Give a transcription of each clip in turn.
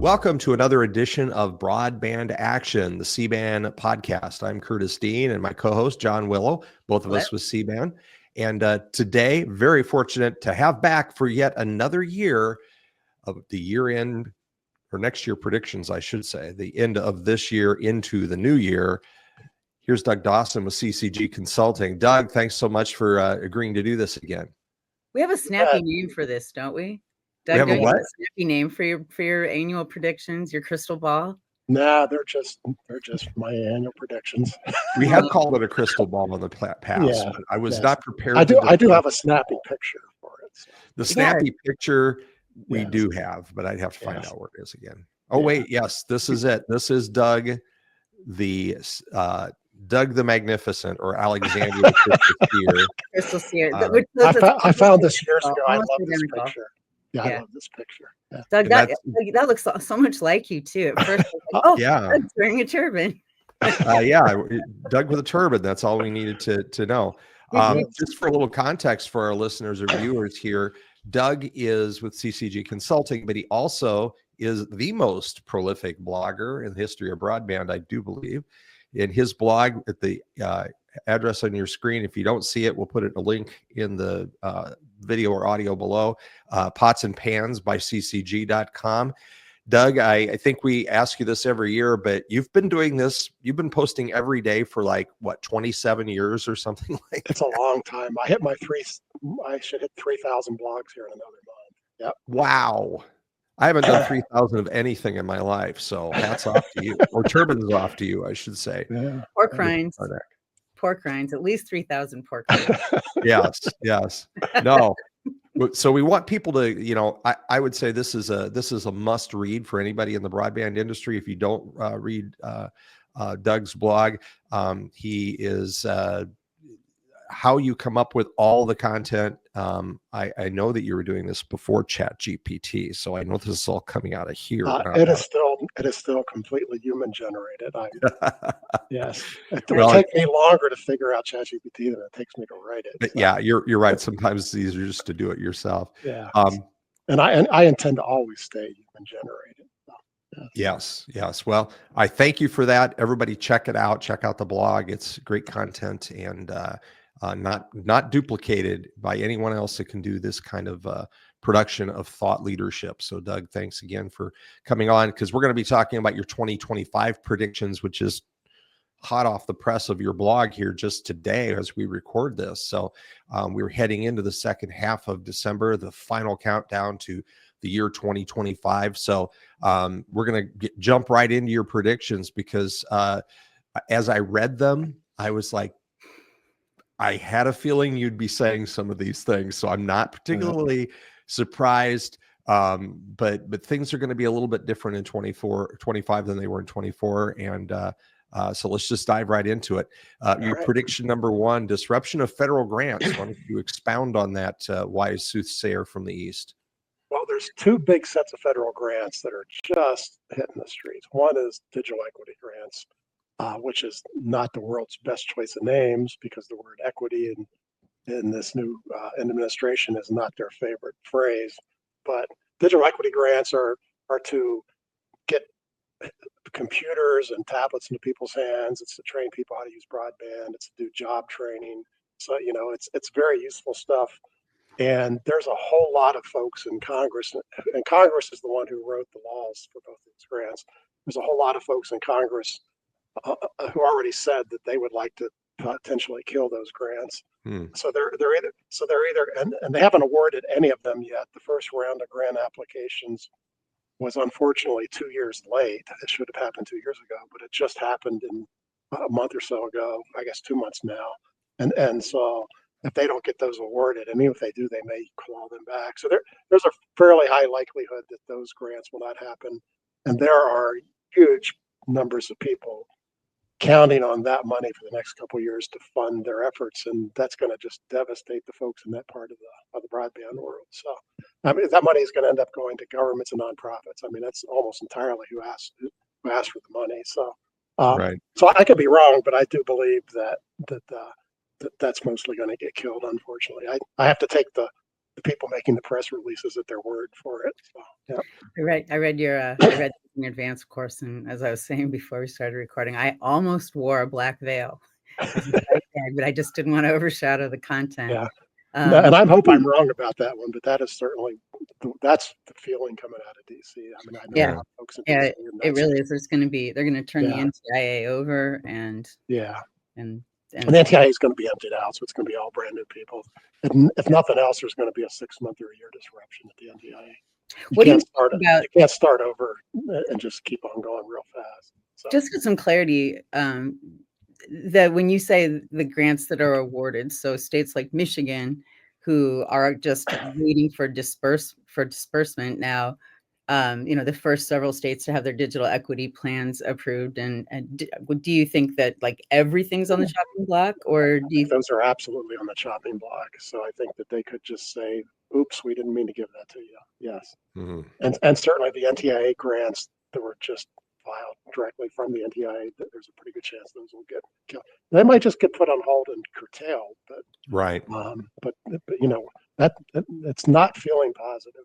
Welcome to another edition of Broadband Action, the C-Band podcast. I'm Curtis Dean and my co-host, Jon Willow, both of us with C-Band. And today, very fortunate to have back for yet another year of the year-end, or next year predictions, I should say, the end of this year into the new year. Here's Doug Dawson with CCG Consulting. Doug, thanks so much for agreeing to do this again. We have a snappy name for this, don't we? Doug, we have a what? A snappy name for your annual predictions, your crystal ball? Nah, they're just my annual predictions. We have called it a crystal ball in the past, but I was not prepared. I do have a snappy picture for it. So. The snappy picture we do have, but I'd have to find out where it is again. Oh wait, yes, this is it. This is Doug the Magnificent, or Alexander the Crystal Seer. I found this years ago. I love this picture. Yeah, I love this picture. Yeah. Doug, that looks so much like you too. At first, Doug's wearing a turban. Doug with a turban. That's all we needed to know. Just for a little context for our listeners or viewers here, Doug is with CCG Consulting, but he also is the most prolific blogger in the history of broadband, I do believe. In his blog, at the address on your screen, if you don't see it, we'll put it a link in the video or audio below, Pots and Pans by ccg.com. Doug, I think we ask you this every year, but you've been doing this, you've been posting every day for 27 years or something like that? It's a long time. I should hit 3,000 blogs here in another month. Yep. Wow. I haven't done 3,000 of anything in my life, so hats off to you, or turbans off to you, I should say. Yeah. Pork rinds, at least 3,000 pork rinds. Yes. No. So we want people to, I would say this is a must read for anybody in the broadband industry. If you don't read Doug's blog, he is how you come up with all the content. I know that you were doing this before ChatGPT, so I know this is all coming out of here. It is still completely human generated. Yes, it will take me longer to figure out ChatGPT than it takes me to write it. So. Yeah, you're right. Sometimes it's easier just to do it yourself. Yeah, and I intend to always stay human generated. Yes. Well, I thank you for that. Everybody, check it out. Check out the blog. It's great content and not duplicated by anyone else that can do this kind of production of thought leadership. So Doug, thanks again for coming on, because we're going to be talking about your 2025 predictions, which is hot off the press of your blog here just today as we record this. So we're heading into the second half of December, the final countdown to the year 2025. So we're going to jump right into your predictions, because as I read them, I was like, I had a feeling you'd be saying some of these things, so I'm not particularly surprised. But things are going to be a little bit different in 25 than they were in 24, and so let's just dive right into it. Your prediction number one: disruption of federal grants. Why don't you expound on that, wise soothsayer from the East? Well, there's two big sets of federal grants that are just hitting the streets. One is digital equity grants, which is not the world's best choice of names, because the word equity in this new administration is not their favorite phrase. But digital equity grants are to get computers and tablets into people's hands. It's to train people how to use broadband. It's to do job training. So, it's very useful stuff. And there's a whole lot of folks in Congress, and Congress is the one who wrote the laws for both these grants. There's a whole lot of folks in Congress who already said that they would like to potentially kill those grants. So they're either and they haven't awarded any of them yet. The first round of grant applications was unfortunately 2 years late. It should have happened 2 years ago, but it just happened in a month or so ago. I guess 2 months now. And so if they don't get those awarded, and even if they do, they may claw them back. So there's a fairly high likelihood that those grants will not happen. And there are huge numbers of people counting on that money for the next couple of years to fund their efforts, and that's going to just devastate the folks in that part of the broadband world. So, I mean, that money is going to end up going to governments and nonprofits. I mean, that's almost entirely who asked for the money. So, so I could be wrong, but I do believe that that's mostly going to get killed. Unfortunately, I have to take the the people making the press releases at their word for it. So, yeah. I read your I read in advance, of course, and as I was saying before we started recording, I almost wore a black veil, but I just didn't want to overshadow the content. Yeah. And I hope I'm wrong about that one, but that is certainly that's the feeling coming out of DC. I mean, I know a lot of folks in DC. It really is. They're going to turn the NTIA over, and and the NTIA is going to be emptied out, so it's going to be all brand new people. And if nothing else, there's going to be a 6 month or a year disruption at the NTIA. You can't start over and just keep on going real fast. So. Just get some clarity. That when you say the grants that are awarded, so states like Michigan, who are just waiting for disbursement now, the first several states to have their digital equity plans approved, and do you think that like everything's on the chopping block, or do you those are absolutely on the chopping block? So I think that they could just say, "Oops, we didn't mean to give that to you." Yes, and certainly the NTIA grants that were just filed directly from the NTIA, there's a pretty good chance those will get killed. They might just get put on hold and curtailed, but but that it's not feeling positive.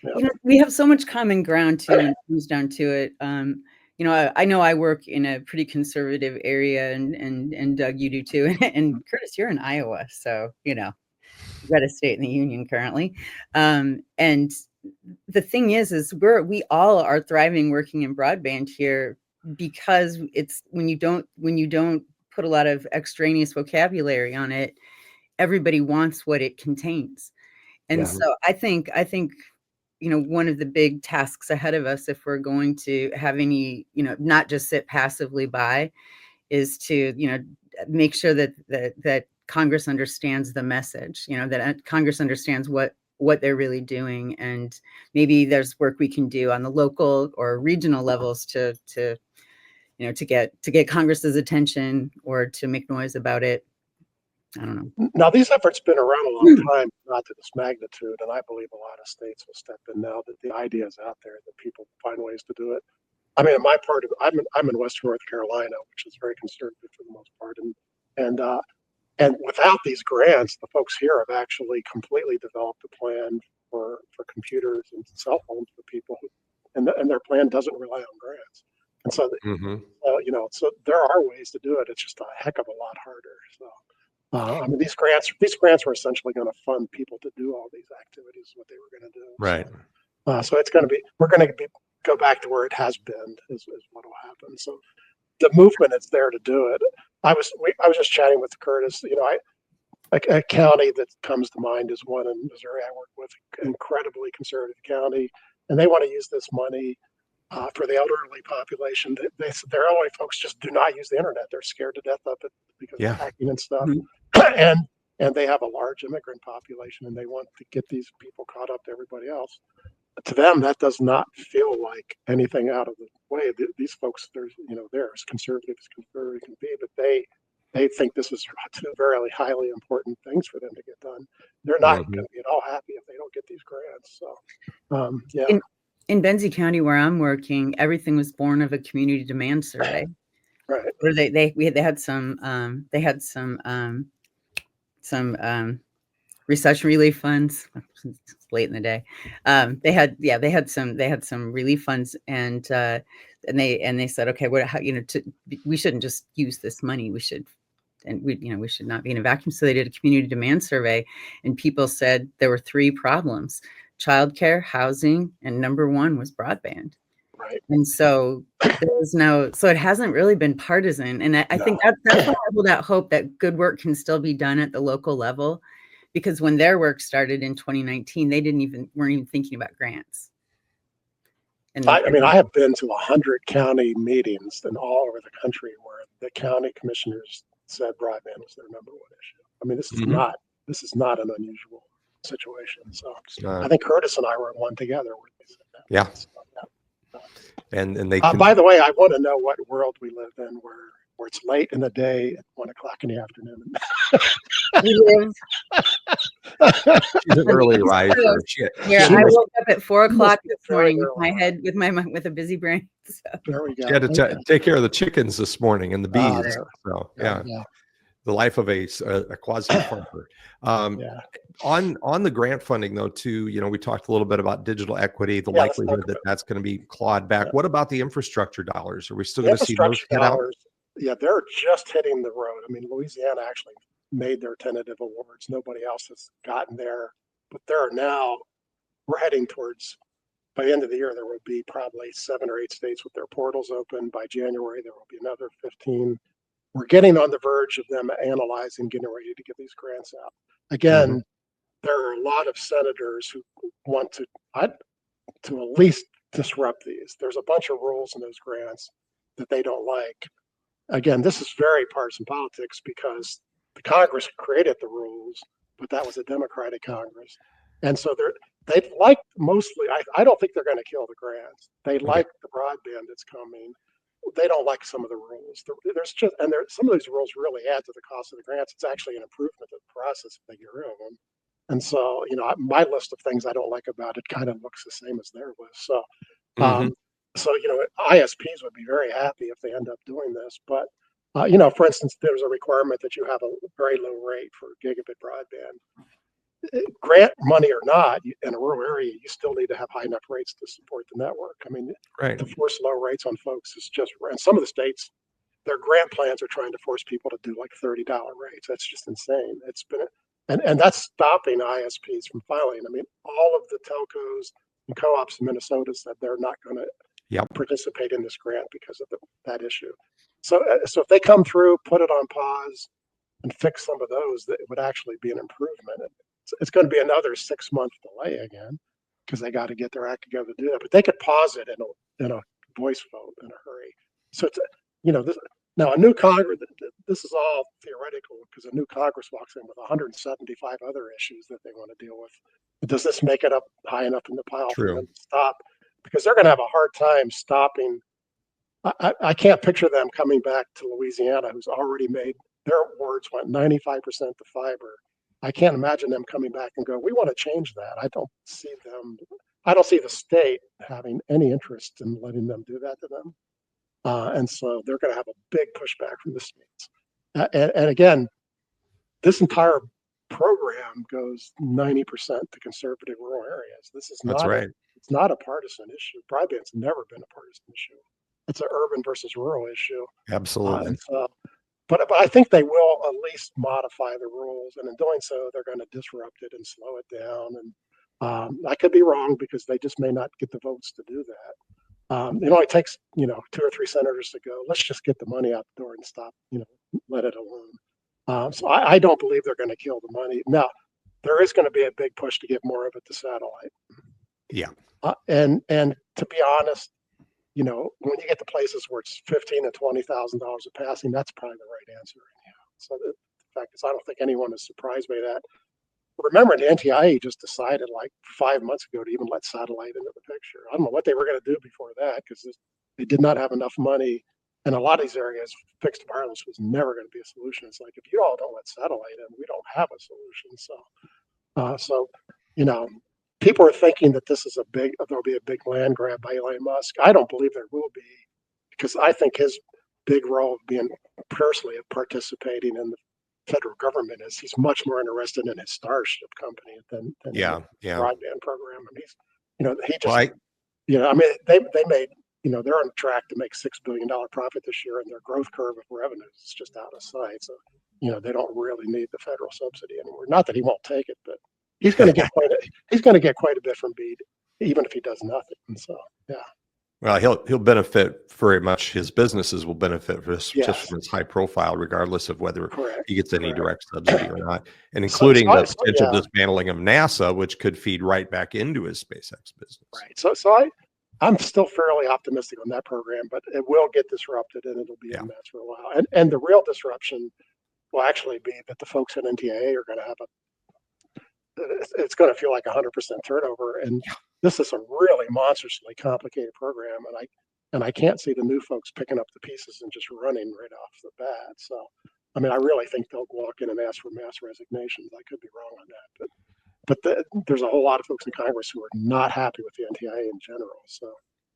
So, we have so much common ground too, when it comes down to it. I know I work in a pretty conservative area, and Doug, you do too, and Curtis, you're in Iowa, so you've got a state in the union currently, and the thing is we all are thriving working in broadband here, because it's when you don't put a lot of extraneous vocabulary on it, everybody wants what it contains. And so I think one of the big tasks ahead of us, if we're going to have any, not just sit passively by, is to make sure that Congress understands the message, that Congress understands what they're really doing, and maybe there's work we can do on the local or regional levels to get Congress's attention, or to make noise about it. I don't know. Now, these efforts been around a long time, not to this magnitude, and I believe a lot of states will step in now that the idea is out there, that people find ways to do it. I mean, in my part of I'm in Western North Carolina, which is very conservative for the most part, and without these grants, the folks here have actually completely developed a plan for computers and cell phones for people, and their plan doesn't rely on grants. And so, so there are ways to do it. It's just a heck of a lot harder. So, I mean, these grants were essentially going to fund people to do all these activities, what they were going to do. Right. So it's going to we're going to go back to where it has been is what will happen. So the movement is there to do it. I was just chatting with Curtis. A county that comes to mind is one in Missouri I work with, incredibly conservative county, and they want to use this money for the elderly population. Their elderly folks just do not use the internet. They're scared to death of it because of hacking and stuff. And they have a large immigrant population, and they want to get these people caught up to everybody else. To them, that does not feel like anything out of the way. These folks, they're as conservative as conservative can be, but they think this is two very highly important things for them to get done. They're not going to be at all happy if they don't get these grants. So, In Benzie County, where I'm working, everything was born of a community demand survey. Right. Where they had some recession relief funds. It's late in the day. They had some relief funds, and they said, okay, we shouldn't just use this money. We should not be in a vacuum. So they did a community demand survey, and people said there were 3 problems: childcare, housing, and number 1 was broadband. Right. And so so it hasn't really been partisan. And I think that's why I hold out hope that good work can still be done at the local level, because when their work started in 2019, they weren't even thinking about grants. And I have been to 100 county meetings and all over the country where the county commissioners said broadband was their number 1 issue. I mean, this is not an unusual situation. So I think Curtis and I were in one together where they said that. Yeah. So, and they by the way, I want to know what world we live in where it's late in the day at 1 o'clock in the afternoon. She's an early riser. I woke up at 4 o'clock this morning with a busy brain. So. There we go. She had to take care of the chickens this morning and the bees. So the life of a quasi farmer. Yeah. On the grant funding though, too, we talked a little bit about digital equity, the Let's talk likelihood about that that's going to be clawed back. yeah. What about the infrastructure dollars? Are we still The going to see those infrastructure hit out? dollars. Yeah, they're just hitting the road. I mean, Louisiana actually made their tentative awards. Nobody else has gotten there, but we're heading towards. By the end of the year, there will be probably 7 or 8 states with their portals open. By January, there will be another 15. We're getting on the verge of them analyzing, getting ready to give these grants out. Again, there are a lot of senators who want to at least disrupt these. There's a bunch of rules in those grants that they don't like. Again, this is very partisan politics because the Congress created the rules, but that was a Democratic Congress. And so they like mostly, I don't think they're going to kill the grants. They like the broadband that's coming. They don't like some of the rules. Some of these rules really add to the cost of the grants. It's actually an improvement of the process if they get rid of them. And so, my list of things I don't like about it kind of looks the same as their list. So, ISPs would be very happy if they end up doing this. But, for instance, there's a requirement that you have a very low rate for gigabit broadband. Grant money or not, in a rural area, you still need to have high enough rates to support the network. I mean, to force low rates on folks is just, and some of the states, their grant plans are trying to force people to do like $30 rates. That's just insane. It's been, and that's stopping ISPs from filing. I mean, all of the telcos and co-ops in Minnesota said they're not going to participate in this grant because of that issue. So if they come through, put it on pause, and fix some of those, that it would actually be an improvement. It's going to be another 6-month delay again because they got to get their act together to do that. But they could pause it in a voice vote in a hurry. So it's now a new Congress. This is all theoretical because a new Congress walks in with 175 other issues that they want to deal with. But does this make it up high enough in the pile for them to stop? Because they're going to have a hard time stopping. I can't picture them coming back to Louisiana, who's already made their awards went 95% to fiber. I can't imagine them coming back and go, we want to change that. I don't see the state having any interest in letting them do that to them. And so they're going to have a big pushback from the states. And again, this entire program goes 90% to conservative rural areas. This is not, it's not a partisan issue. Broadband's never been a partisan issue. It's an urban versus rural issue. Absolutely. And so, but I think they will at least modify the rules, and in doing so, they're going to disrupt it and slow it down. And I could be wrong because they just may not get the votes to do that. It only takes 2 or 3 senators to go, let's just get the money out the door and stop, let it alone. So I don't believe they're going to kill the money. Now, there is going to be a big push to get more of it to satellite. Yeah. And to be honest, when you get to places where it's $15,000 and $20,000 a passing, that's probably the right answer. So the fact is, I don't think anyone is surprised by that. Remember, the NTIA just decided like 5 months ago to even let satellite into the picture. I don't know what they were going to do before that because they did not have enough money. In a lot of these areas, fixed wireless was never going to be a solution. It's like, if you all don't let satellite in, we don't have a solution. So, people are thinking that there'll be a big land grab by Elon Musk. I don't believe there will be, because I think his big role of being personally participating in the federal government is he's much more interested in his Starship company than the broadband program. And they made, they're on track to make $6 billion profit this year, and their growth curve of revenues is just out of sight. So, they don't really need the federal subsidy anymore. Not that he won't take it, but he's going to get quite a bit from BEAD, even if he does nothing. And so, yeah. Well, he'll benefit very much. His businesses will benefit just from his high profile, regardless of whether he gets any direct subsidy or not, and including the potential dismantling of NASA, which could feed right back into his SpaceX business. Right. So I'm still fairly optimistic on that program, but it will get disrupted, and it'll be a mess for a while. And the real disruption will actually be that the folks at NTIA are going to have it's going to feel like 100% turnover. And this is a really monstrously complicated program. And I can't see the new folks picking up the pieces and just running right off the bat. So, I really think they'll walk in and ask for mass resignations. I could be wrong on that, but there's a whole lot of folks in Congress who are not happy with the NTIA in general. So,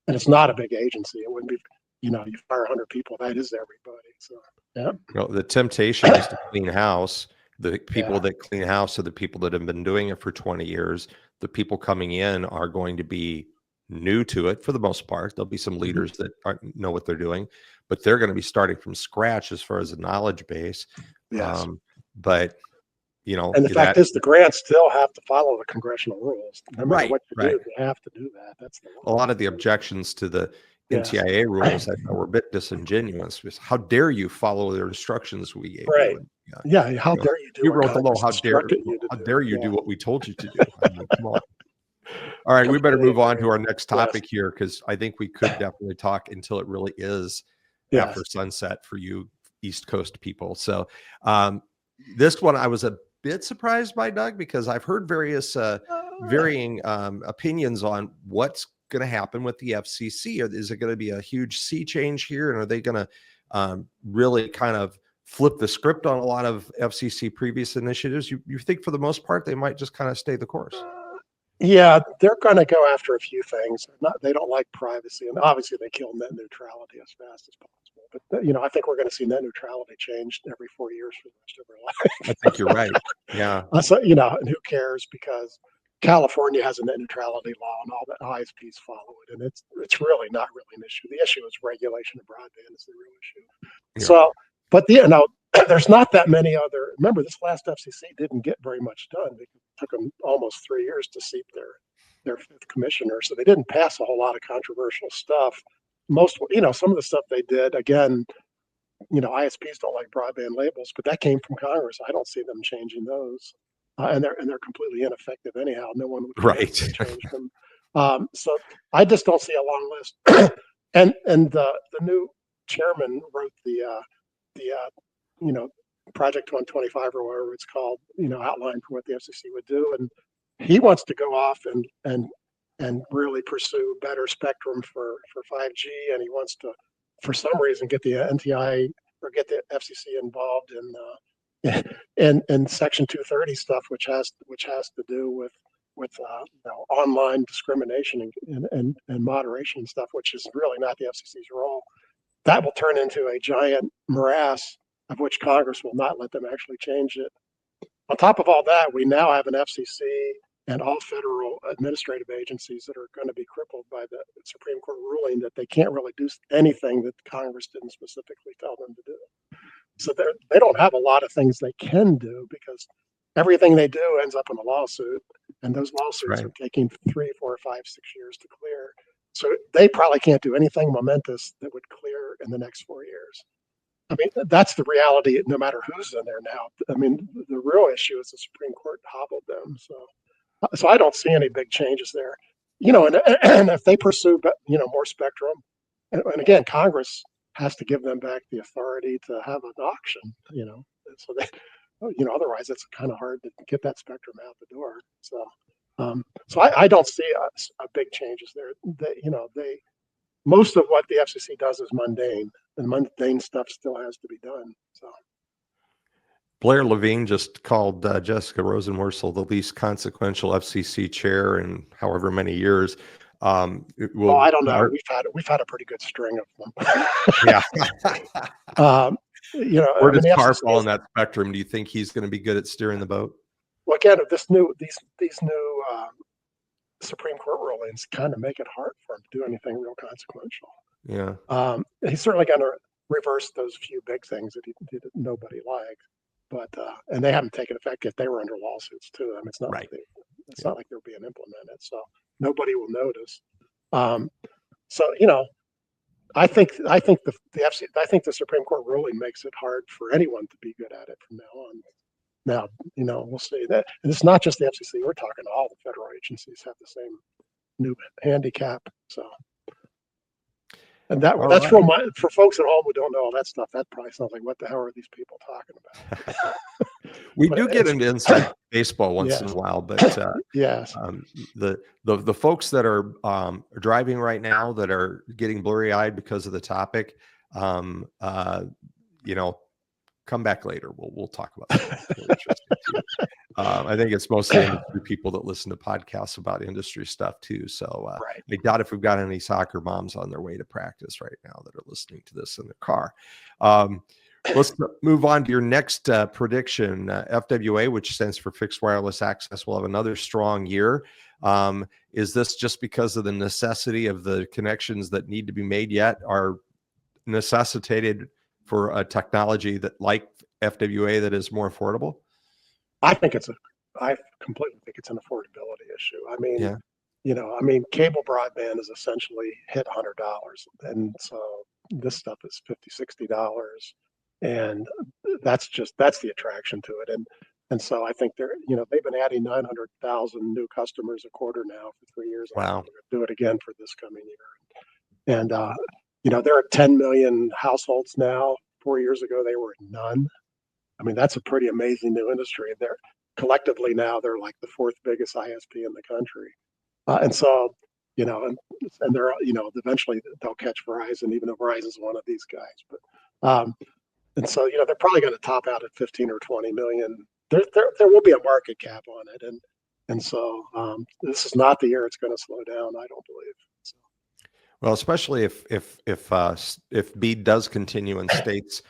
and it's not a big agency. It wouldn't be, you fire 100 people, that is everybody. So, Yeah. The temptation is to clean house. The people Yeah. that clean house are the people that have been doing it for 20 years. The people coming in are going to be new to it for the most part. There'll be some leaders that know what they're doing, but they're going to be starting from scratch as far as the knowledge base. Yes. But and the fact is, the grants still have to follow the congressional rules. No matter what you do, they have to do that. That's the law. A lot of the objections to the NTIA rules I thought were a bit disingenuous. Because how dare you follow the instructions we gave you? And, yeah, how dare you do? You wrote the law. How dare you do what we told you to do? I mean, come on. All right, we better move on to our next topic here, because I think we could definitely talk until it really is after sunset for you East Coast people. So this one I was a bit surprised by, Doug, because I've heard various varying opinions on what's going to happen with the FCC. Is it going to be a huge sea change here, and are they going to really kind of flip the script on a lot of FCC previous initiatives? You think for the most part they might just kind of stay the course? Yeah, they're going to go after a few things. They don't like privacy, and obviously they kill net neutrality as fast as possible. But I think we're going to see net neutrality changed every 4 years for the rest of our life. I think you're right. Yeah. So and who cares? Because California has a net neutrality law, and all the ISPs follow it, and it's really not really an issue. The issue is regulation of broadband is the real issue. Yeah. So, but there's not that many other. Remember, this last FCC didn't get very much done. It took them almost 3 years to seat their fifth commissioner, so they didn't pass a whole lot of controversial stuff. Some of the stuff they did, again, ISPs don't like broadband labels, but that came from Congress. I don't see them changing those, and they're completely ineffective anyhow. No one would change them. So I just don't see a long list. and the new chairman wrote the Project 125 or whatever it's called, outline for what the FCC would do, and he wants to go off and really pursue better spectrum for 5G, and he wants to, for some reason, get the NTI or get the FCC involved in Section 230 stuff, which has to do with online discrimination and moderation and stuff, which is really not the FCC's role. That will turn into a giant morass of which Congress will not let them actually change it. On top of all that, we now have an FCC and all federal administrative agencies that are going to be crippled by the Supreme Court ruling that they can't really do anything that Congress didn't specifically tell them to do. So they don't have a lot of things they can do, because everything they do ends up in a lawsuit, and those lawsuits are taking 3, 4, 5, 6 years to clear. So they probably can't do anything momentous that would clear in the next 4 years. I mean, that's the reality, no matter who's in there now. I mean, the real issue is the Supreme Court hobbled them. So I don't see any big changes there. And if they pursue, more spectrum, and again, Congress has to give them back the authority to have an auction, so they, otherwise it's kind of hard to get that spectrum out the door. So I don't see a big changes there. Most of what the FCC does is mundane, and mundane stuff still has to be done. So Blair Levine just called Jessica Rosenworcel the least consequential FCC chair in however many years. I don't know. We've had a pretty good string of them. Yeah. Where does Carr fall on that spectrum? Do you think he's going to be good at steering the boat? Well, again, these new Supreme Court rulings kind of make it hard for him to do anything real consequential. Yeah. He's certainly going to reverse those few big things that nobody liked, but and they haven't taken effect yet. They were under lawsuits too. I mean, it's not like not like they're being implemented, so nobody will notice. I think the FCC, I think the Supreme Court ruling makes it hard for anyone to be good at it from now on. Now, we'll see that. And it's not just the FCC. We're talking all the federal agencies have the same new handicap. So, and that's real. For folks at home who don't know all that stuff, that probably sounds like, what the hell are these people talking about? We do get into inside baseball once in a while, but yes, the folks that are driving right now that are getting blurry-eyed because of the topic, come back later. We'll talk about that. I think it's mostly industry people that listen to podcasts about industry stuff too. So I doubt if we've got any soccer moms on their way to practice right now that are listening to this in their car. Let's move on to your next prediction. FWA, which stands for Fixed Wireless Access, will have another strong year. Is this just because of the necessity of the connections that need to be made yet are necessitated for a technology that, like FWA, that is more affordable? I completely think it's an affordability issue. I mean, Yeah. Cable broadband is essentially hit $100, and so this stuff is $50, $60, and that's the attraction to it. And so I think they've been adding 900,000 new customers a quarter now for 3 years. Wow. They're going to do it again for this coming year. And there are 10 million households now. 4 years ago, they were none. I mean, that's a pretty amazing new industry. They're collectively now they're like the fourth biggest ISP in the country. And so, and they're, eventually they'll catch Verizon, even though Verizon's one of these guys. But, and so, they're probably going to top out at 15 or 20 million. There will be a market cap on it. And so this is not the year it's going to slow down, I don't believe. So. Well, especially if BEAD does continue and states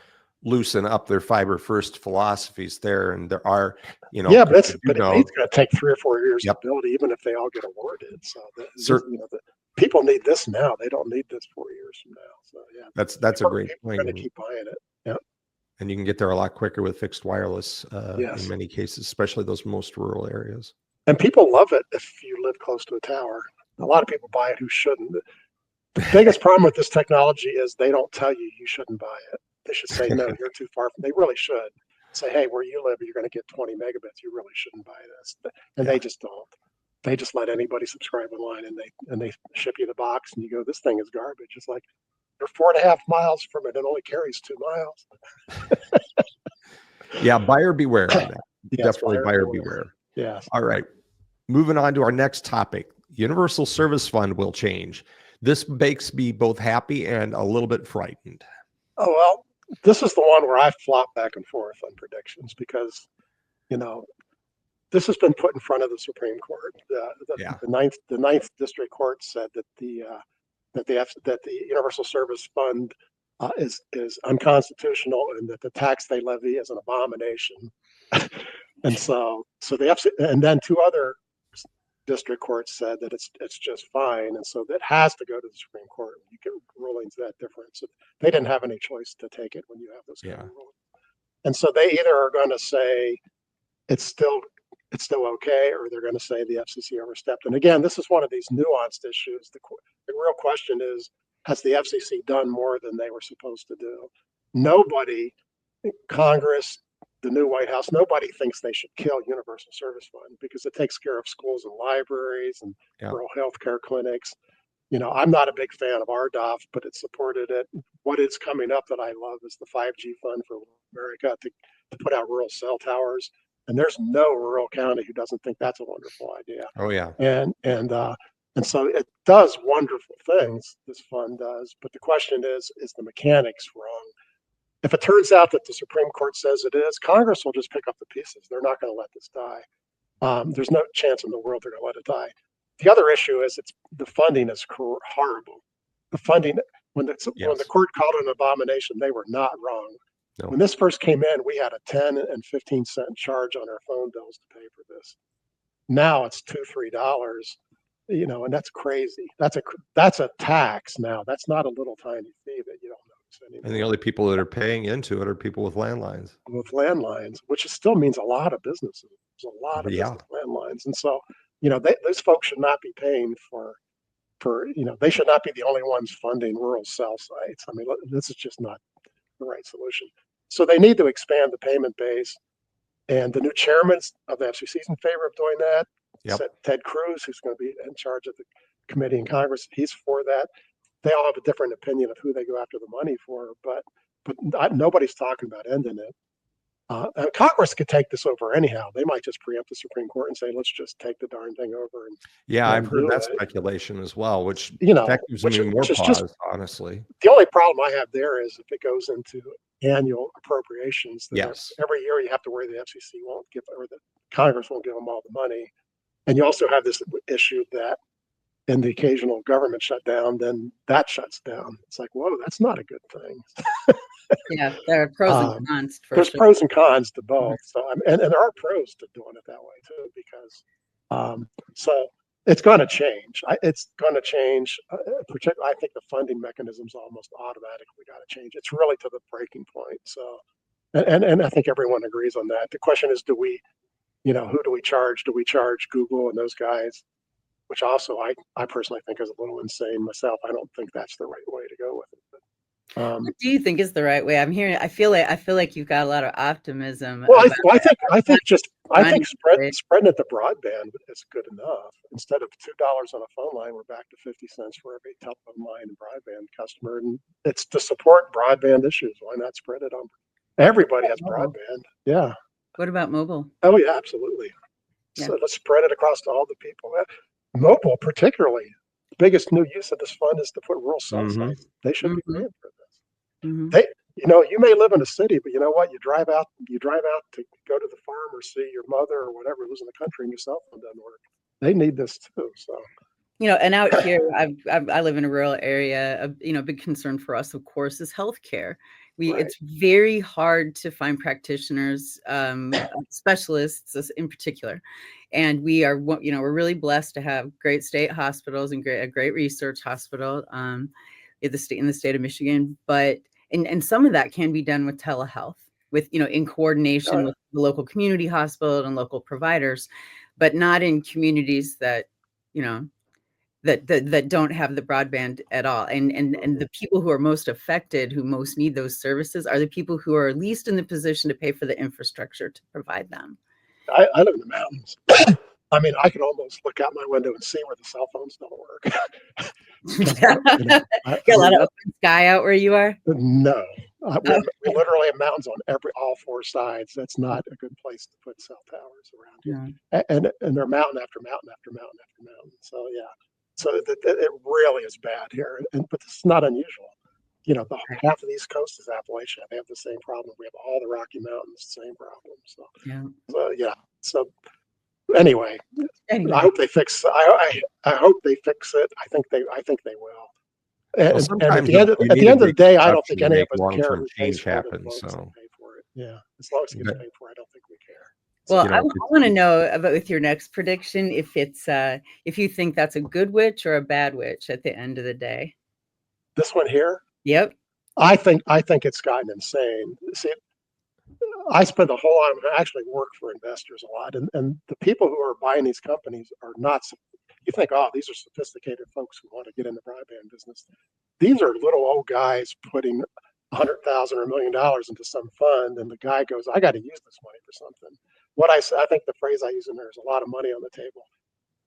loosen up their fiber first philosophies there, and there are, but it's going to take 3 or 4 years to build, even if they all get awarded. So people need this now. They don't need this 4 years from now. So yeah, that's a great point. Going to keep buying it. Yeah, and you can get there a lot quicker with fixed wireless yes. in many cases, especially those most rural areas. And people love it if you live close to a tower. A lot of people buy it who shouldn't. The biggest problem with this technology is they don't tell you shouldn't buy it. They should say, no, you're too far. They really should say, hey, where you live, you're going to get 20 megabits. You really shouldn't buy this. And they just don't. They just let anybody subscribe online, and they ship you the box, and you go, this thing is garbage. It's like, you're 4.5 miles from it. It only carries 2 miles. Yeah, buyer beware of that. Yes, definitely buyer beware. Yes. All right. Moving on to our next topic. Universal Service Fund will change. This makes me both happy and a little bit frightened. Oh, well, this is the one where I flop back and forth on predictions because, this has been put in front of the Supreme Court. The ninth District Court said that the Universal Service Fund is unconstitutional and that the tax they levy is an abomination. And so and then 2 other district courts said that it's just fine, and so that has to go to the Supreme Court. You get rulings that different. So they didn't have any choice to take it when you have those kind of rulings. And so they either are going to say it's still okay, or they're going to say the FCC overstepped. And again, this is one of these nuanced issues. The real question is, has the FCC done more than they were supposed to do? Nobody, Congress, the new White House, nobody thinks they should kill Universal Service Fund because it takes care of schools and libraries and rural healthcare clinics. I'm not a big fan of RDOF, but it supported it. What is coming up that I love is the 5G Fund for America to put out rural cell towers. And there's no rural county who doesn't think that's a wonderful idea. Oh yeah. And so it does wonderful things, this fund does. But the question is the mechanics wrong? If it turns out that the Supreme Court says it is, Congress will just pick up the pieces. They're not going to let this die. There's no chance in the world they're going to let it die. The other issue is the funding is horrible. The funding, when the court called it an abomination, they were not wrong. No. When this first came in, we had a 10 and 15 cent charge on our phone bills to pay for this. Now it's $2-3, and that's crazy. That's a tax now. That's not a little tiny fee that you don't notice anymore. And the only people that are paying into it are people with landlines. Which still means a lot of businesses. There's a lot of landlines, and so those folks should not be paying for. They should not be the only ones funding rural cell sites. I mean, this is just not the right solution. So they need to expand the payment base, and the new chairman of the FCC is in favor of doing that. Ted Cruz, who's going to be in charge of the committee in Congress, he's for that. They all have a different opinion of who they go after the money for, but nobody's talking about ending it. Congress could take this over anyhow. They might just preempt the Supreme Court and say, let's just take the darn thing over. I've heard that speculation as well, which that gives me more pause, honestly. The only problem I have there is if it goes into annual appropriations, every year you have to worry the FCC won't give, or the Congress won't give them all the money. And you also have this issue that and the occasional government shutdown, then that shuts down. It's like, whoa, that's not a good thing. Yeah, there are pros and cons for There's sure. pros and cons to both. So, and there are pros to doing it that way too, because so it's going to change. It's going to change. Particularly, I think the funding mechanisms almost automatically got to change. It's really to the breaking point. So, and I think everyone agrees on that. The question is, do we, who do we charge? Do we charge Google and those guys? Which also I personally think is a little insane myself. I don't think that's the right way to go with it. But, what do you think is the right way? I'm hearing. I feel like you've got a lot of optimism. well, I think spreading it to broadband is good enough. Instead of $2 on a phone line, we're back to 50 cents for every telephone line and broadband customer, and it's to support broadband issues. Why not spread it on? Everybody has broadband. Yeah. What about mobile? Oh yeah, absolutely. Yeah. So let's spread it across to all the people. Mobile, particularly, the biggest new use of this fund is to put rural cell sites. They should be paying for this. They, you may live in a city, but you know what? You drive out to go to the farm or see your mother or whatever who's in the country, and your cell phone doesn't work. They need this too. So, and out here, I live in a rural area. A big concern for us, of course, is healthcare. It's very hard to find practitioners, specialists in particular, and we're really blessed to have great state hospitals and a great research hospital in the state of Michigan. But and some of that can be done with telehealth, in coordination with the local community hospital and local providers, but not in communities that that don't have the broadband at all. And the people who are most affected, who most need those services, are the people who are least in the position to pay for the infrastructure to provide them. I live in the mountains. I mean, I can almost look out my window and see where the cell phones don't work. Got a lot of open sky out where you are? No. We literally have mountains on all four sides. That's not a good place to put cell towers around here. Yeah. And they're mountain after mountain after mountain after mountain. So yeah. So it really is bad here, but it's not unusual. Half of the East Coast is Appalachia. They have the same problem. We have all the Rocky Mountains, same problem. So yeah. So anyway, I hope they fix. I hope they fix it. I think they will. And at the end of the day, I don't think any of us care who pays for it. Pay for it. Yeah, as long as it gets paid for, I don't think we care. Well, I want to know about with your next prediction if you think that's a good witch or a bad witch at the end of the day. This one here. Yep. I think it's gotten insane. See, I spend a whole lot. I actually work for investors a lot, and the people who are buying these companies are not. You think, oh, these are sophisticated folks who want to get in the broadband business. These are little old guys putting $100,000 or $1 million into some fund, and the guy goes, "I got to use this money for something." I think the phrase I use in there is a lot of money on the table.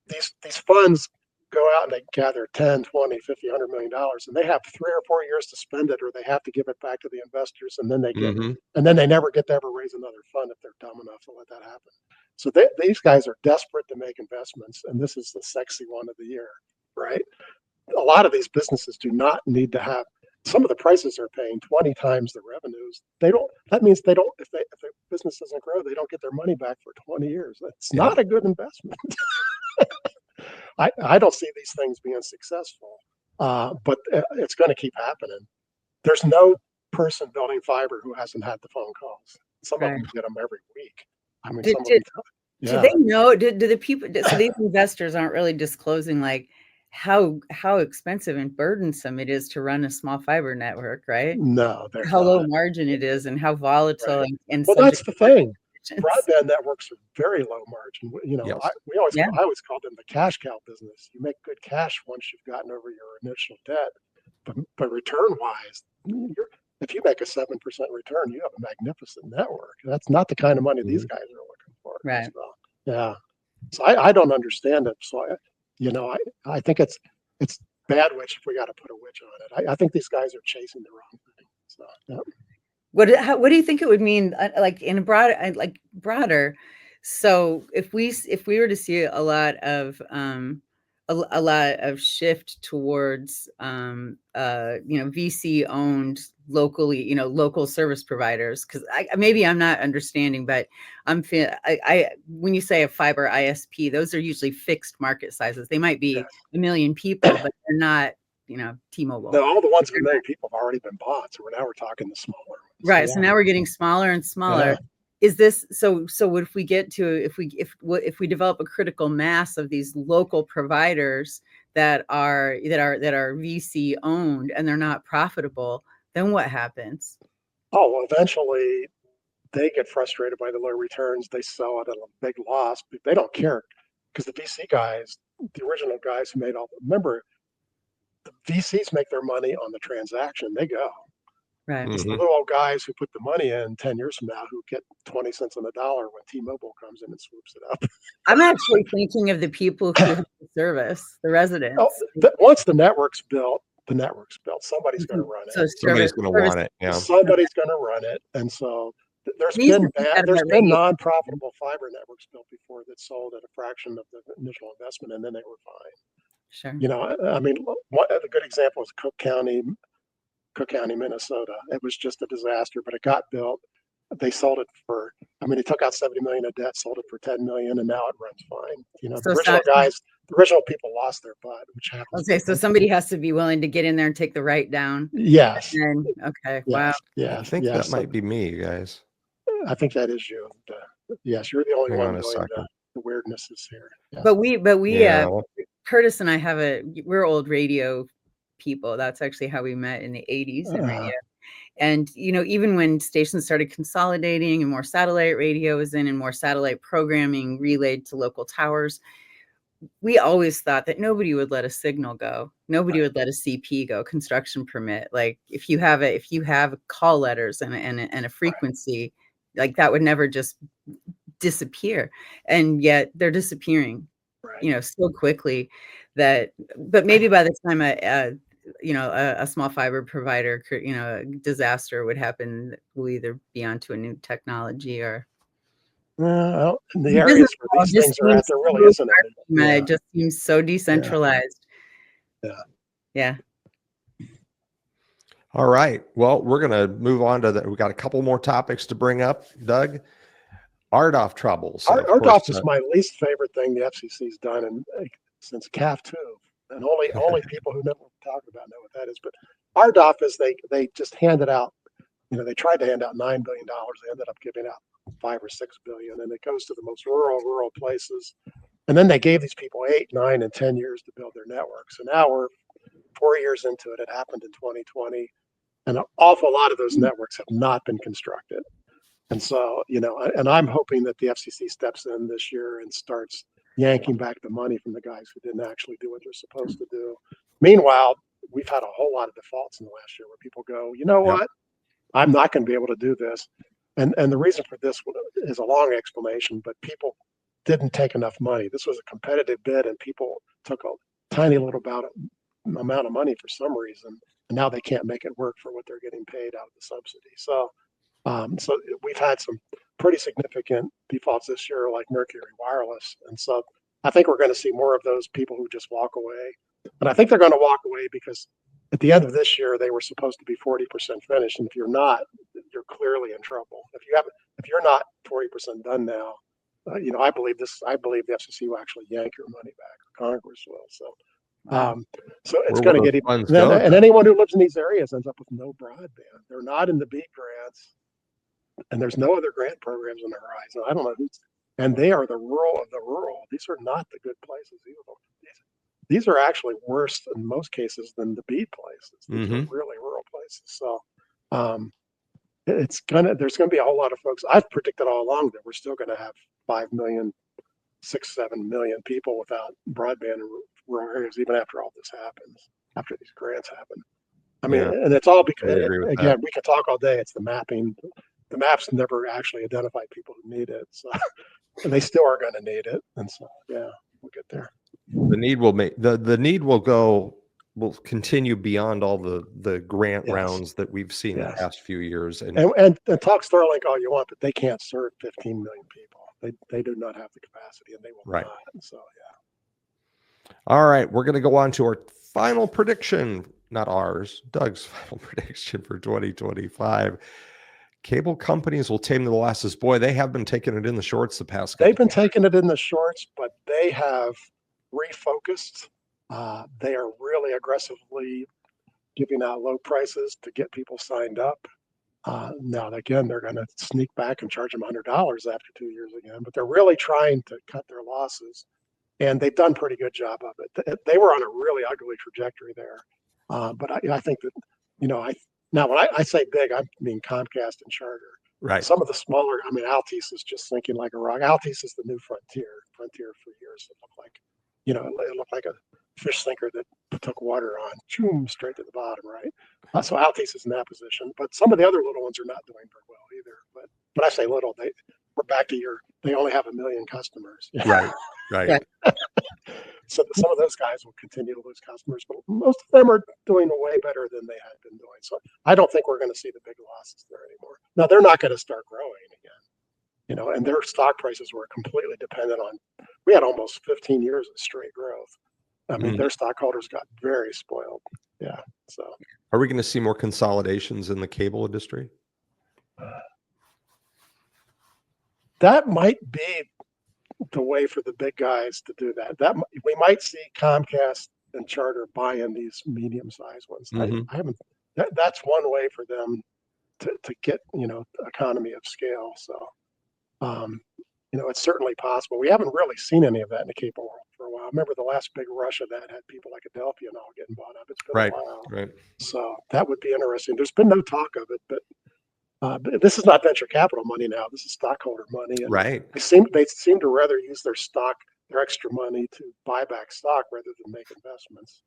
These funds go out and they gather 10, 20, 50, $100 million, and they have 3 or 4 years to spend it, or they have to give it back to the investors, and then they never get to ever raise another fund if they're dumb enough to let that happen. So these guys are desperate to make investments, and this is the sexy one of the year, right? A lot of these businesses do not need to have. Some of the prices they're paying 20 times the revenues. That means if the business doesn't grow, they don't get their money back for 20 years. That's not a good investment. I don't see these things being successful, but it's going to keep happening. There's no person building fiber who hasn't had the phone calls. Some of them get them every week. I mean, do they know? Do the people? So these investors aren't really disclosing how expensive and burdensome it is to run a small fiber network, right? No, how low margin it is and how volatile and well, that's the thing. Broadband networks are very low margin. I always called them the cash cow business. You make good cash once you've gotten over your initial debt, but return wise, if you make a 7% return, you have a magnificent network. That's not the kind of money these guys are looking for. Right. So, yeah. So I don't understand it. So I think it's bad witch if we got to put a witch on it. I think these guys are chasing the wrong thing. So yeah. What do you think it would mean, in a broader? So if we were to see a lot of a lot of shift towards VC owned locally, local service providers. Because maybe I'm not understanding, but I when you say a fiber ISP, those are usually fixed market sizes. They might be 1 million people, but they're not T-Mobile. No, all the ones with 1 million people have already been bought. So now we're talking the smaller ones. Right. So now we're getting smaller and smaller. Yeah. Is this so if we get to if we develop a critical mass of these local providers that are VC owned and they're not profitable, then what happens? Oh, well, eventually they get frustrated by the low returns. They sell it at a big loss, but they don't care because the VC guys, the original guys who made remember, the VCs make their money on the transaction. They go. Right. It's the little old guys who put the money in 10 years from now who get 20 cents on the dollar when T-Mobile comes in and swoops it up. I'm actually thinking of the people who have the service, the residents. Once the network's built, somebody's going to run it. So somebody's going to want it. Yeah. Somebody's going to run it. And so there's been non-profitable fiber networks built before that sold at a fraction of the initial investment, and then they were fine. Sure. I mean, a good example is Cook County, Minnesota. It was just a disaster, but it got built. They sold it for, they took out $70 million of debt, sold it for $10 million, and now it runs fine. The original people lost their butt, which happens. Okay, so somebody has to be willing to get in there and take the write down. Yes. Okay. Yes. Wow. Yeah. I think that might be me, you guys. I think that is you. Yes, you're the only one doing the weirdnesses here. Yeah. But we Curtis and I we're old radio people. That's actually how we met in the 80s in radio. And, even when stations started consolidating and more satellite radio was in and more satellite programming relayed to local towers, we always thought that nobody would let a signal go. Nobody would let a CP go, construction permit. Like if you have call letters and a frequency, like that would never just disappear. And yet they're disappearing, so quickly but maybe by the time a small fiber provider, disaster would happen, we'll either be onto a new technology or. Well, in the areas where these things are at, there really isn't any. It just seems so decentralized. Yeah. All right. Well, we're going to move on to we got a couple more topics to bring up, Doug. RDOF troubles. RDOF is my least favorite thing the FCC's done since CAF 2. And only people who never talk about know what that is. But RDOF is they just handed out, they tried to hand out $9 billion. They ended up giving out $5 or $6 billion, and it goes to the most rural places. And then they gave these people 8, 9, and 10 years to build their network. So now we're 4 years into it. It happened in 2020, and an awful lot of those networks have not been constructed. And so, and I'm hoping that the FCC steps in this year and starts yanking back the money from the guys who didn't actually do what they're supposed to do. Meanwhile, we've had a whole lot of defaults in the last year where people go, what? I'm not going to be able to do this. And the reason for this is a long explanation, but people didn't take enough money. This was a competitive bid, and people took a tiny little amount of money for some reason, and now they can't make it work for what they're getting paid out of the subsidy. So we've had some pretty significant defaults this year, like Mercury Wireless. And so I think we're going to see more of those people who just walk away. And I think they're going to walk away because at the end of this year, they were supposed to be 40% finished. And if you're not, you're clearly in trouble. If you're not 40% done now, I believe the FCC will actually yank your money back, or Congress will. So it's going to get even. And anyone who lives in these areas ends up with no broadband. They're not in the BEAD grants. And there's no other grant programs on the horizon. I don't know who's, and they are the rural of the rural. These are not the good places. These are actually worse in most cases than the BEAD places. These are really rural places. So there's going to be a whole lot of folks. I've predicted all along that we're still going to have 5 million, 6, 7 million people without broadband in rural areas, even after all this happens, after these grants happen. And it's all because, again, we could talk all day. It's the mapping. The maps never actually identify people who need it, so and they still are going to need it, and so we'll get there. The need will continue beyond all the grant rounds that we've seen in the past few years. And talk Starlink all you want, but they can't serve 15 million people. They do not have the capacity, and they will not. So All right, we're going to go on to our final prediction, not ours, Doug's final prediction for 2025. Cable companies will tame the losses. Boy, they have been taking it in the shorts the past couple. They've been taking it in the shorts, but they have refocused. They are really aggressively giving out low prices to get people signed up. Now, again, they're going to sneak back and charge them $100 after 2 years again, but they're really trying to cut their losses, and they've done a pretty good job of it. They were on a really ugly trajectory there, but I think that, now when I say big, I mean Comcast and Charter. Right. Some of the smaller, I mean, Altice is just sinking like a rock. Altice is the new Frontier. Frontier for years, it looked like, it looked like a fish sinker that took water on, choom, straight to the bottom, right? So Altice is in that position, but some of the other little ones are not doing very well either. But I say little, we're back to they only have 1 million customers. Right. So some of those guys will continue to lose customers, but most of them are doing way better than they had been doing. So I don't think we're going to see the big losses there anymore. Now they're not going to start growing again, and their stock prices were completely dependent on. We had almost 15 years of straight growth. I mean, their stockholders got very spoiled. Yeah. So are we going to see more consolidations in the cable industry? That might be the way for the big guys to do that. We might see Comcast and Charter buy in these medium-sized ones. I haven't. That's one way for them to get economy of scale. So it's certainly possible. We haven't really seen any of that in the cable world for a while. I remember the last big rush of that had people like Adelphia and all getting bought up. It's been a while. Right. So that would be interesting. There's been no talk of it, but this is not venture capital money now. This is stockholder money. And right. They seem to rather use their extra money to buy back stock rather than make investments.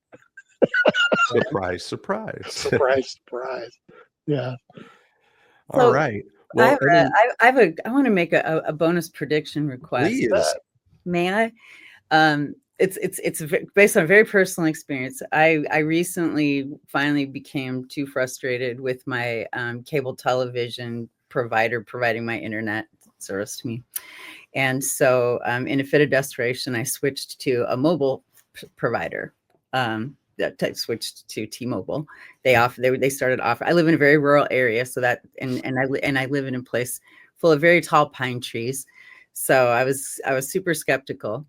Surprise. Yeah. All right. Well, I want to make a bonus prediction request. Please. May I? It's based on a very personal experience. I recently finally became too frustrated with my cable television provider providing my internet service to me. And so in a fit of desperation, I switched to a mobile provider. That switched to T-Mobile. They started offering. I live in a very rural area, so that and I live in a place full of very tall pine trees. So I was super skeptical,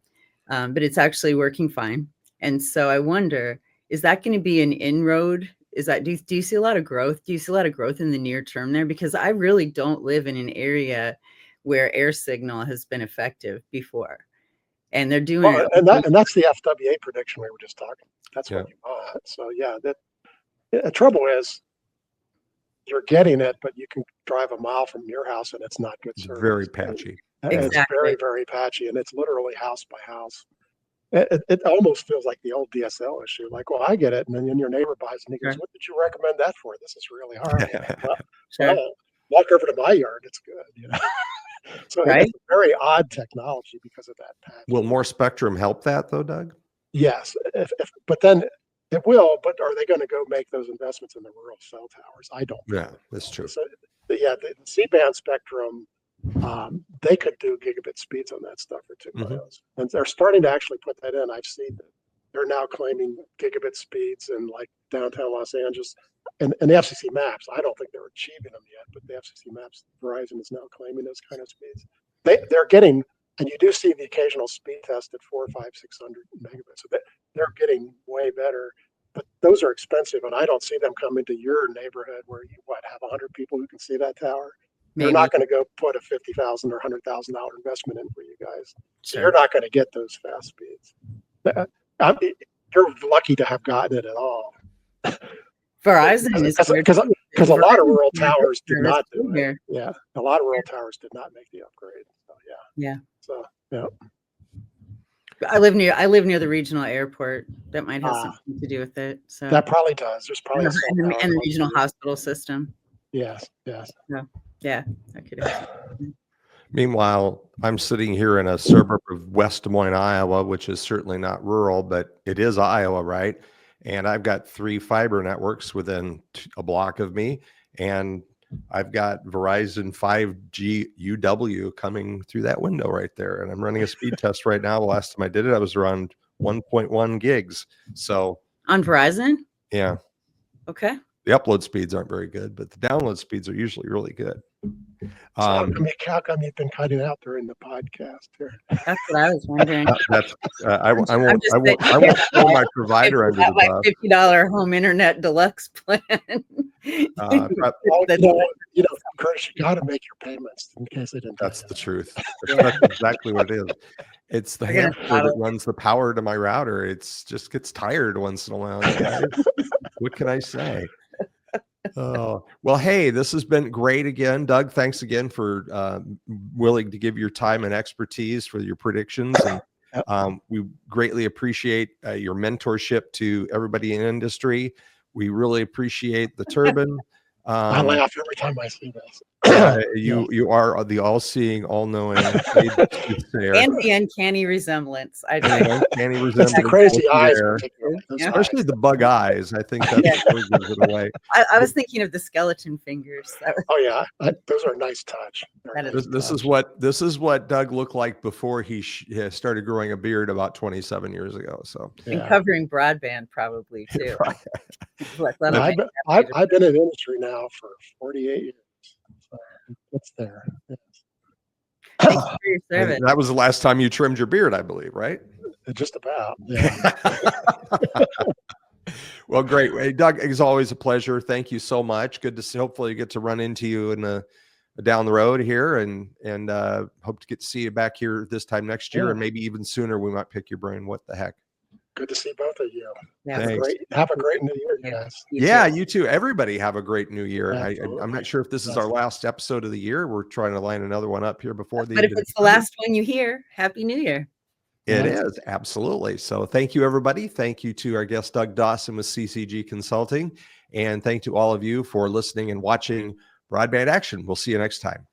but it's actually working fine. And so I wonder, is that going to be an inroad? Do you see a lot of growth? Do you see a lot of growth in the near term there? Because I really don't live in an area where air signal has been effective before. And they're doing it. And that's the FWA prediction we were just talking. That's what you want. So the trouble is you're getting it, but you can drive a mile from your house and it's not good service. Very patchy. Exactly. It's very, very patchy, and it's literally house by house. It almost feels like the old DSL issue. Like, well, I get it, and then your neighbor buys, and he goes, "What did you recommend that for? This is really hard." Well, walk over to my yard; it's good. So it's a very odd technology because of that patch. Will more spectrum help that, though, Doug? Yes, but then it will. But are they going to go make those investments in the rural cell towers? I don't know. Yeah, that's true. So, the C-band spectrum, they could do gigabit speeds on that stuff for 2 miles. And they're starting to actually put that in. I've seen that they're now claiming gigabit speeds in like downtown Los Angeles. And the FCC maps, I don't think they're achieving them yet, but the FCC maps, Verizon is now claiming those kind of speeds. They're getting, and you do see the occasional speed test at 400, 500, 600 megabits. So they're getting way better, but those are expensive, and I don't see them coming to your neighborhood where you have 100 people who can see that tower. Maybe. They're not going to go put a $50,000 or $100,000 investment in for you guys. So you're not going to get those fast speeds. You're lucky to have gotten it at all. Verizon is because a lot of rural towers did not do it. Yeah, a lot of rural towers did not make the upgrade. So yeah. So yeah. I live near the regional airport. That might have something to do with it. So that probably does. There's probably and the regional hospital system. Yes. Yeah, that could happen. Meanwhile, I'm sitting here in a suburb of West Des Moines, Iowa, which is certainly not rural, but it is Iowa, right? And I've got 3 fiber networks within a block of me, and I've got Verizon 5G UW coming through that window right there. And I'm running a speed test right now. The last time I did it, I was around 1.1 gigs. So On Verizon? yeah, Okay. the upload speeds aren't very good, but the download speeds are usually really good. So how come you've been cutting out during the podcast here? That's what I was wondering. That's I won't just saying- throw my provider under the my bus. $50 home internet deluxe plan. Curtis, you got to make your payments in case they didn't. That's tell the you. truth. Yeah. That's exactly what it is. It's the We're gonna hamster follow. that runs the power to my router. It's just gets tired once in a while. You guys. What can I say? Oh, well, hey, this has been great again. Doug, thanks again for willing to give your time and expertise for your predictions. And we greatly appreciate your mentorship to everybody in industry. We really appreciate the turbine. I laugh every time I see this. You are the all-seeing, all-knowing soothsayer. And the uncanny resemblance. Uncanny It's resemblance. the crazy looking eyes, there. particularly. Those Yeah. Especially eyes. the bug eyes. I think that's Yeah. what gives it away. I was thinking of the skeleton fingers. Oh yeah, those are a nice touch. Very That nice is- This is what Doug looked like before he started growing a beard about 27 years ago. So And covering broadband probably too. I've been in the industry now for 48 years. So it's there. Yes. Thank you for your service. And that was the last time you trimmed your beard, I believe, right? Just about. Yeah. Well, great. Hey, Doug, it's always a pleasure. Thank you so much. Good to see, hopefully get to run into you in down the road here, and hope to get to see you back here this time next year, and maybe even sooner. We might pick your brain. What the heck? Good to see both of you. Yeah. Have a great new year, guys. You too. Everybody have a great new year. Absolutely. I'm not sure if this is our last episode of the year. We're trying to line another one up here before the But end if of it's the last one you hear, Happy New Year. It is, absolutely. So thank you, everybody. Thank you to our guest, Doug Dawson with CCG Consulting. And thank you to all of you for listening and watching Broadband Action. We'll see you next time.